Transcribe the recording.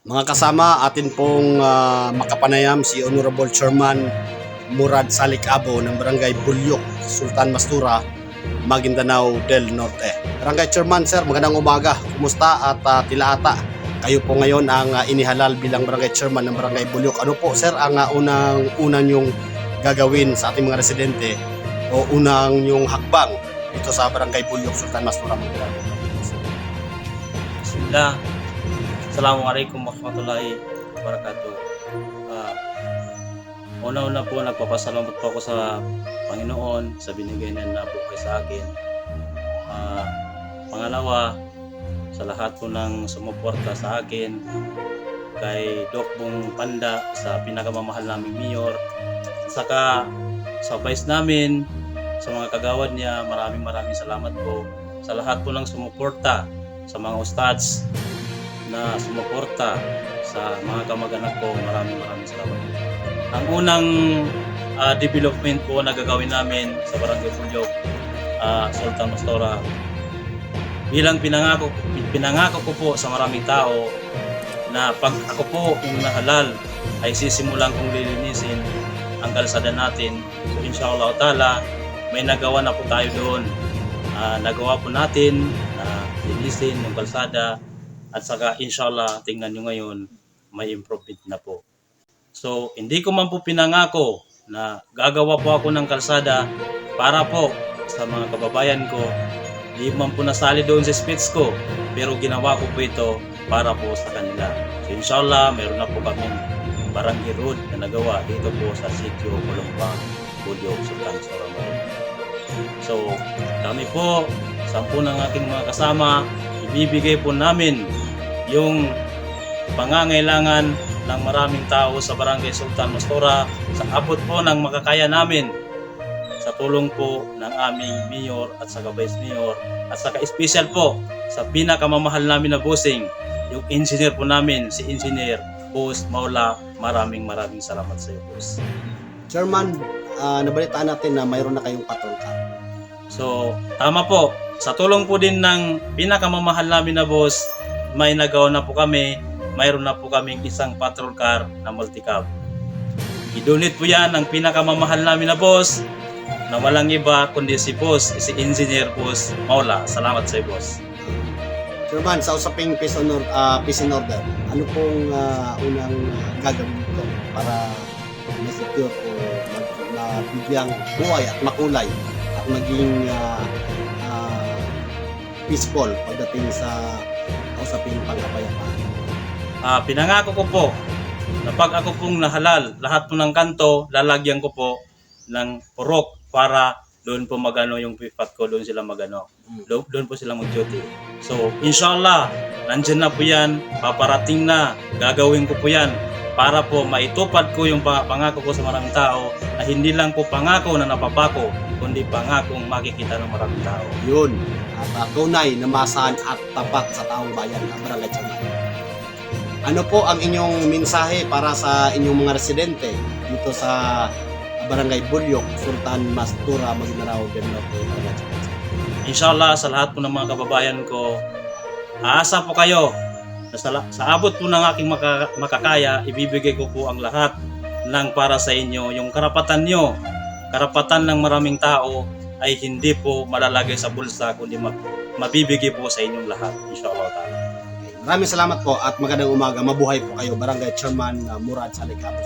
Mga kasama, atin pong makapanayam si Honorable Chairman Murad Salik Abo ng Barangay Bulyok, Sultan Mastura, Maguindanao del Norte. Barangay Chairman, sir, magandang umaga. Kumusta at tila ata kayo po ngayon ang inihalal bilang Barangay Chairman ng Barangay Bulyok. Ano po, sir, ang unang yung gagawin sa ating mga residente o unang yung hakbang dito sa Barangay Bulyok, Sultan Mastura, Maguindanao? Bismillah. Assalamualaikum warahmatullahi wabarakatuh. Una-una po, nagpapasalamat po ako sa Panginoon sa binigay na buhay sa akin. Pangalawa, sa lahat po ng sumuporta sa akin, kay Doc Bong Panda, sa pinakamamahal naming mayor, saka sa vice namin, sa mga kagawad niya, maraming salamat po. Sa lahat po ng sumuporta, sa mga ustads na sumuporta, sa mga kamag-anak ko, maraming salamat. Ang unang development po na gagawin namin sa Barangay Bulyok, Sultan Mastura, bilang pinangako ko po sa maraming tao na pag ako po yung nahalal ay sisimulan kong lilinisin ang kalsada natin. So inshallah ta'ala, may nagawa na po tayo doon. Nagawa po natin na linisin yung kalsada. At saka inshallah, tingnan nyo ngayon, may improvement na po. So, hindi ko man po pinangako na gagawa po ako ng kalsada para po sa mga kababayan ko. Hindi man po nasali doon sa speech ko, pero ginawa ko po ito para po sa kanila. So, inshallah, meron na po kaming barangay road na nagawa dito po sa sitio Kulumbang, Bulyok, Sultan Mastura. So, kami po, 10 ng aking mga kasama, ibibigay po namin yung pangangailangan ng maraming tao sa Barangay Sultan Mastura sa abot po ng makakaya namin, sa tulong po ng aming mayor at saka vice mayor at saka special po sa pinakamamahal namin na bossing, yung engineer po namin, si Engineer Boss Maula. Maraming salamat sa iyo, boss. Chairman, nabalitaan natin na mayroon na kayong patrol car. So, tama po. Sa tulong po din ng pinakamamahal namin na boss, may nagawa na po kami. Mayroon na po kaming isang patrol car na multi-cab. I-donate po yan ng pinakamamahal namin na boss, na walang iba kundi si boss, si Engineer Boss Maula. Salamat sa iyo, boss. Chairman, sa usaping peace and order, ano pong unang gagawin nito para ma-secure o mabigyang buhay at makulay at maging peaceful pagdating sa usaping pangkapayapaan? Pinangako ko po na pag ako pong nahalal, lahat po ng kanto, lalagyan ko po ng purok para doon po magano yung pipat ko, doon sila magano. Doon po sila mag-duty. So, inshallah, nandyan na po yan, paparating na, gagawin ko po yan para po maitupad ko yung pangako ko sa maraming tao na hindi lang po pangako na napapako, kundi pangakong makikita ng maraming tao. Yun, at tunay na masahan at tapat sa taong bayan ng Barangay Chairman. Ano po ang inyong mensahe para sa inyong mga residente dito sa Barangay Bulyok, Sultan Mastura, Maguindanao del Norte? Inshallah, sa lahat po ng mga kababayan ko, aasa po kayo na sa abot po ng aking makakaya, ibibigay ko po ang lahat ng para sa inyo. Yung karapatan nyo, karapatan ng maraming tao ay hindi po malalagay sa bulsa, kundi mabibigay po sa inyong lahat. Inshallah ta'ala. Maraming salamat po at magandang umaga. Mabuhay po kayo, Barangay Chairman Murad Salik Abo.